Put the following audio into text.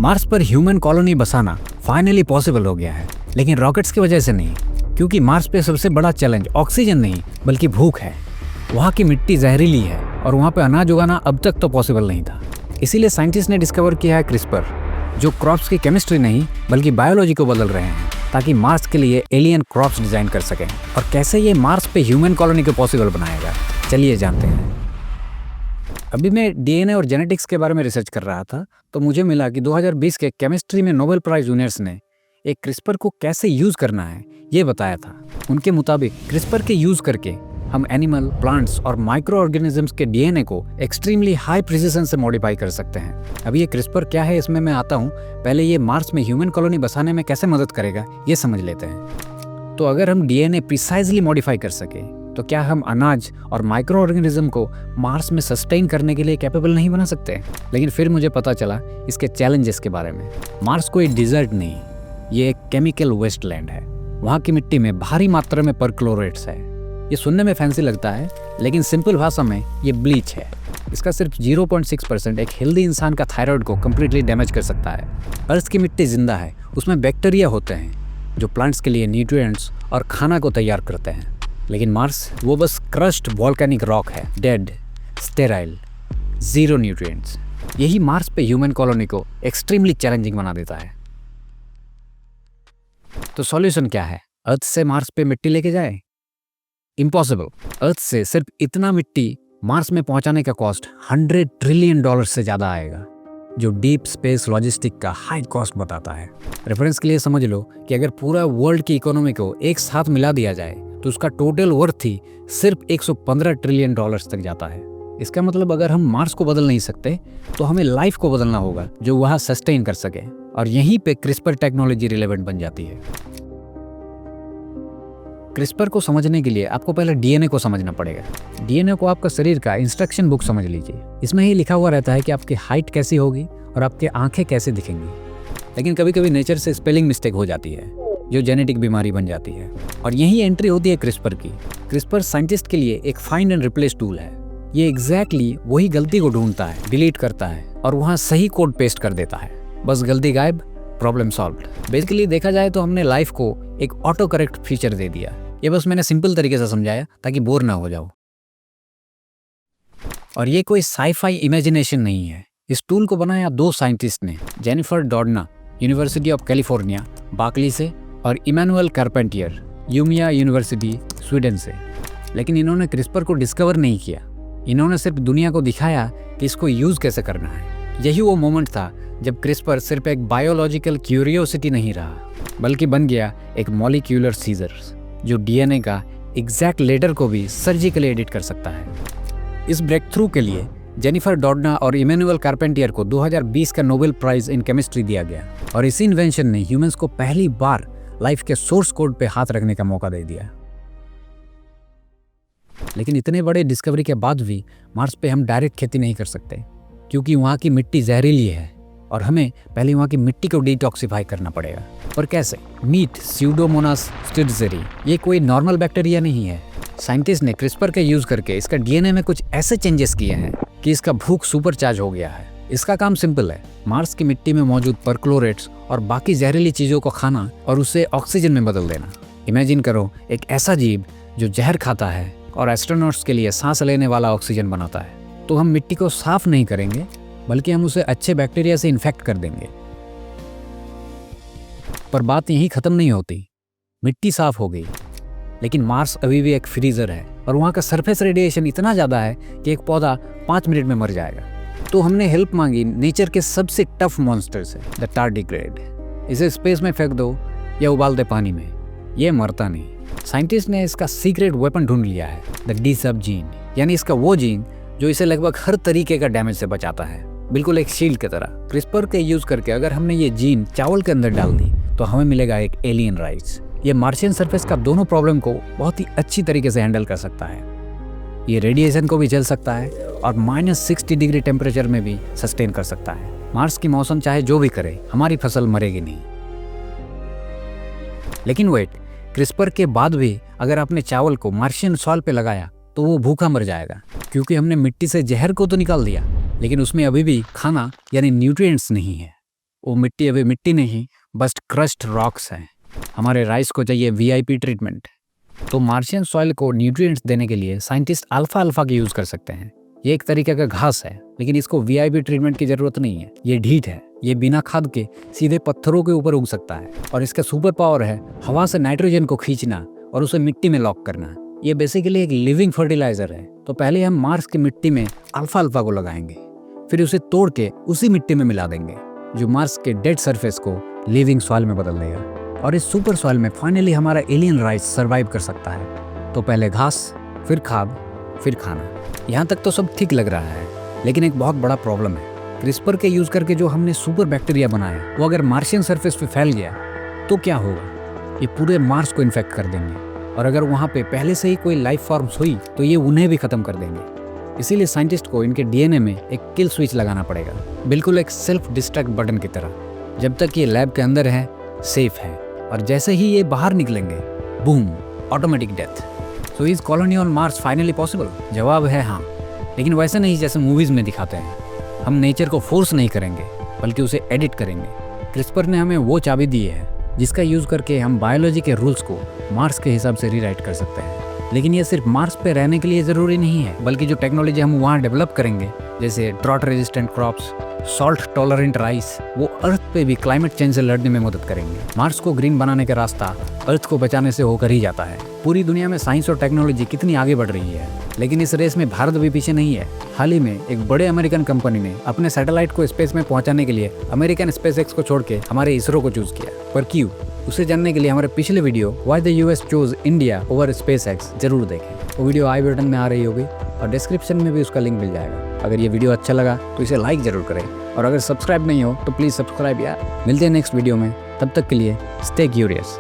Mars पर human colony बसाना finally possible हो गया है, लेकिन रॉकेट्स की वजह से नहीं, क्योंकि मार्स पे सबसे बड़ा चैलेंज ऑक्सीजन नहीं बल्कि भूख है। वहाँ की मिट्टी जहरीली है और वहाँ पे अनाज उगाना अब तक तो पॉसिबल नहीं था। इसीलिए साइंटिस्ट ने डिस्कवर किया है क्रिस्पर, जो क्रॉप्स की केमिस्ट्री नहीं बल्कि बायोलॉजी को बदल रहे हैं ताकि मार्स के लिए एलियन क्रॉप्स डिजाइन कर सकें। और कैसे ये मार्स पे ह्यूमन कॉलोनी को पॉसिबल बनाएगा, चलिए जानते हैं। अभी मैं डीएनए और जेनेटिक्स के बारे में रिसर्च कर रहा था, तो मुझे मिला कि 2020 के केमिस्ट्री में नोबेल प्राइज विनर्स ने एक क्रिस्पर को कैसे यूज करना है ये बताया था। उनके मुताबिक क्रिस्पर के यूज करके हम एनिमल, प्लांट्स और माइक्रो ऑर्गेनिजम्स के डीएनए को एक्सट्रीमली हाई प्रिसिजन से मॉडिफाई कर सकते हैं। अब ये क्रिस्पर क्या है इसमें मैं आता हूँ, पहले ये मार्स में ह्यूमन कॉलोनी बसाने में कैसे मदद करेगा ये समझ लेते हैं। तो अगर हम डीएनए प्रिसाइजली मॉडिफाई कर सके तो क्या हम अनाज और माइक्रो ऑर्गेनिज्म को मार्स में सस्टेन करने के लिए कैपेबल नहीं बना सकते? लेकिन फिर मुझे पता चला इसके चैलेंजेस के बारे में। मार्स कोई डिजर्ट नहीं, ये एक केमिकल वेस्टलैंड है। वहाँ की मिट्टी में भारी मात्रा में परक्लोरेट्स है। ये सुनने में फैंसी लगता है, लेकिन सिंपल भाषा में ये ब्लीच है। इसका सिर्फ 0.6% एक हेल्दी इंसान का थायराइड को कम्प्लीटली डैमेज कर सकता है। अर्थ की मिट्टी जिंदा है, उसमें बैक्टीरिया होते हैं जो प्लांट्स के लिए न्यूट्रिएंट्स और खाना को तैयार करते हैं। लेकिन मार्स वो बस क्रश्ड वॉल्केनिक रॉक है, डेड, स्टेराइल, जीरो न्यूट्रिएंट्स। यही मार्स पे ह्यूमन कॉलोनी को एक्सट्रीमली चैलेंजिंग बना देता है। तो सॉल्यूशन क्या है? अर्थ से मार्स पे मिट्टी लेके जाए? इम्पॉसिबल। अर्थ से सिर्फ इतना मिट्टी मार्स में पहुंचाने का कॉस्ट $100 ट्रिलियन से ज्यादा आएगा, जो डीप स्पेस लॉजिस्टिक का हाई कॉस्ट बताता है। रेफरेंस के लिए समझ लो कि अगर पूरा वर्ल्ड की इकोनॉमी को एक साथ मिला दिया जाए तो उसका टोटल वर्थ ही सिर्फ $115 ट्रिलियन तक जाता है। इसका मतलब अगर हम मार्स को बदल नहीं सकते तो हमें लाइफ को बदलना होगा जो वहाँ सस्टेन कर सके, और यहीं पे क्रिस्पर टेक्नोलॉजी रिलेवेंट बन जाती है। क्रिस्पर को समझने के लिए आपको पहले डीएनए को समझना पड़ेगा। डीएनए को आपका शरीर का इंस्ट्रक्शन बुक समझ लीजिए। इसमें ही लिखा हुआ रहता है कि आपकी हाइट कैसी होगी और आपकी आंखें कैसे दिखेंगी। लेकिन कभी कभी नेचर से स्पेलिंग मिस्टेक हो जाती है, जो जेनेटिक बीमारी बन जाती है, और यही एंट्री होती है क्रिस्पर की। क्रिस्पर साइंटिस्ट के लिए एक फाइंड एंड रिप्लेस टूल है। ये एग्जैक्टली वही गलती को ढूंढता है, डिलीट करता है और वहाँ सही कोड पेस्ट कर देता है। बस गलती गायब, प्रॉब्लम सॉल्व्ड। बेसिकली देखा जाए तो हमने लाइफ को एक ऑटो करेक्ट फीचर दे दिया। ये बस मैंने सिंपल तरीके से समझाया ताकि बोर ना हो जाओ। और ये कोई साई-फाई इमेजिनेशन नहीं है। इस टूल को बनाया 2 साइंटिस्ट ने, जेनिफर डॉडना, यूनिवर्सिटी ऑफ कैलिफोर्निया, बार्कली से, और इमैनुअल कार्पेंटियर, यूमिया यूनिवर्सिटी, स्वीडन से। लेकिन इन्होंने क्रिस्पर को डिस्कवर नहीं किया, इन्होंने सिर्फ दुनिया को दिखाया कि इसको यूज कैसे करना है। यही वो मोमेंट था जब क्रिस्पर सिर्फ एक बायोलॉजिकल क्यूरियोसिटी नहीं रहा, बल्कि बन गया एक मॉलिक्यूलर सीजर, जो डीएनए का एग्जैक्ट लेटर को भी सर्जिकली एडिट कर सकता है। इस ब्रेक थ्रू के लिए जेनिफर डॉडना और इमैनुअल कार्पेंटियर को 2020 का नोबेल प्राइज इन केमिस्ट्री दिया गया, और इसी इन्वेंशन ने ह्यूमंस को पहली बार लाइफ के सोर्स कोड पे हाथ रखने का मौका दे दिया। लेकिन इतने बड़े डिस्कवरी के बाद भी मार्स पे हम डायरेक्ट खेती नहीं कर सकते, क्योंकि वहाँ की मिट्टी जहरीली है और हमें पहले वहाँ की मिट्टी को डिटॉक्सिफाई करना पड़ेगा। और कैसे? मीट स्यूडोमोनास स्टिरज़ेरी ये कोई नॉर्मल बैक्टीरिया नहीं है। साइंटिस्ट ने क्रिस्पर का यूज करके इसका डीएनए में कुछ ऐसे चेंजेस किए हैं कि इसका भूख सुपर चार्ज हो गया है। इसका काम सिंपल है, मार्स की मिट्टी में मौजूद परक्लोरेट्स और बाकी जहरीली चीजों को खाना और उसे ऑक्सीजन में बदल देना। इमेजिन करो एक ऐसा जीव जो जहर खाता है और एस्ट्रोनॉट्स के लिए सांस लेने वाला ऑक्सीजन बनाता है। तो हम मिट्टी को साफ नहीं करेंगे, बल्कि हम उसे अच्छे बैक्टीरिया से इन्फेक्ट कर देंगे। पर बात यहीं खत्म नहीं होती। मिट्टी साफ हो गई, लेकिन मार्स अभी भी एक फ्रीजर है और वहाँ का सरफेस रेडिएशन इतना ज़्यादा है कि एक पौधा 5 मिनट में मर जाएगा। तो हमने हेल्प मांगी नेचर के सबसे टफ मॉन्स्टर से, द टार्डिग्रेड। इसे स्पेस में फेंक दो या उबाल दे पानी में, ये मरता नहीं। साइंटिस्ट ने इसका सीक्रेट वेपन ढूंढ लिया है, द डी-सब जीन, यानी इसका वो जीन जो इसे लगभग हर तरीके का डैमेज से बचाता है, बिल्कुल एक शील्ड की तरह। क्रिस्पर के यूज करके अगर हमने ये जीन चावल के अंदर डाल दी तो हमें मिलेगा एक एलियन राइस। ये मार्शियन सरफेस का दोनों प्रॉब्लम को बहुत ही अच्छी तरीके से हैंडल कर सकता है। ये रेडिएशन को भी झेल सकता है और -60 डिग्री टेम्परेचर में भी सस्टेन कर सकता है। मार्स की मौसम चाहे जो भी करे, हमारी फसल मरेगी नहीं। लेकिन वेट, क्रिस्पर के बाद भी अगर आपने चावल को मार्शियन सॉइल पे लगाया तो वो भूखा मर जाएगा, क्योंकि हमने मिट्टी से जहर को तो निकाल दिया, लेकिन उसमें अभी भी खाना यानी न्यूट्रिएंट्स नहीं है। वो मिट्टी अभी मिट्टी नहीं, बस क्रश्ड रॉक्स हैं। हमारे राइस को चाहिए वीआईपी ट्रीटमेंट। तो मार्शियन सॉइल को न्यूट्रिएंट्स देने के लिए साइंटिस्ट अल्फा अल्फा के यूज़ कर सकते हैं। ये एक तरीके का घास है, लेकिन इसको वीआईपी ट्रीटमेंट की ज़रूरत नहीं है। ये ढीठ है, ये बिना खाद के सीधे पत्थरों के ऊपर उग सकता है और इसका सुपर पावर है हवा से नाइट्रोजन को खींचना और उसे मिट्टी में लॉक करना। ये बेसिकली एक लिविंग फर्टिलाइजर है। तो पहले हम मार्स की मिट्टी में अल्फा अल्फा को लगाएंगे, फिर उसे तोड़ के उसी मिट्टी में मिला देंगे, जो मार्स के डेड सरफेस को लिविंग सॉइल में बदल देगा। और इस सुपर सॉइल में फाइनली हमारा एलियन राइस सर्वाइव कर सकता है। तो पहले घास, फिर खाद, फिर खाना। यहाँ तक तो सब ठीक लग रहा है, लेकिन एक बहुत बड़ा प्रॉब्लम है। क्रिस्पर के यूज़ करके जो हमने सुपर बैक्टीरिया बनाया, वो अगर मार्शियन सरफेस पे फैल गया तो क्या होगा? ये पूरे मार्स को इन्फेक्ट कर देंगे, और अगर वहाँ पे पहले से ही कोई लाइफ फॉर्म्स हुई तो ये उन्हें भी ख़त्म कर देंगे। इसीलिए साइंटिस्ट को इनके डीएनए में एक किल स्विच लगाना पड़ेगा, बिल्कुल एक सेल्फ डिस्ट्रक्ट बटन की तरह। जब तक ये लैब के अंदर है, सेफ है, और जैसे ही ये बाहर निकलेंगे, boom, automatic death. So is colony on Mars finally possible? जवाब है हाँ, लेकिन वैसे नहीं जैसे मूवीज़ में दिखाते हैं। हम नेचर को फोर्स नहीं करेंगे, बल्कि उसे एडिट करेंगे। क्रिस्पर ने हमें वो चाबी दी है जिसका यूज़ करके हम बायोलॉजी के रूल्स को मार्स के हिसाब से रीराइट कर सकते हैं। लेकिन ये सिर्फ मार्स पे रहने के लिए ज़रूरी नहीं है, बल्कि जो टेक्नोलॉजी हम वहाँ डेवलप करेंगे, जैसे drought resistant crops, salt tolerant rice, वो अर्थ पे भी क्लाइमेट चेंज से लड़ने में मदद करेंगे। मार्स को ग्रीन बनाने का रास्ता अर्थ को बचाने से होकर ही जाता है। पूरी दुनिया में साइंस और टेक्नोलॉजी कितनी आगे बढ़ रही है, लेकिन इस रेस में भारत भी पीछे नहीं है। हाल ही में एक बड़े अमेरिकन कंपनी ने अपने सैटेलाइट को स्पेस में पहुंचाने के लिए अमेरिकन स्पेसएक्स को छोड़ के हमारे इसरो को चूज किया। पर क्यों? उसे जानने के लिए हमारे पिछले video why the US chose India over SpaceX जरूर देखें। वो वीडियो आई बटन में आ रही होगी और डिस्क्रिप्शन में भी उसका लिंक मिल जाएगा। अगर ये वीडियो अच्छा लगा तो इसे लाइक जरूर करें, और अगर सब्सक्राइब नहीं हो तो प्लीज़ सब्सक्राइब यार। मिलते हैं नेक्स्ट वीडियो में, तब तक के लिए स्टे क्यूरियस।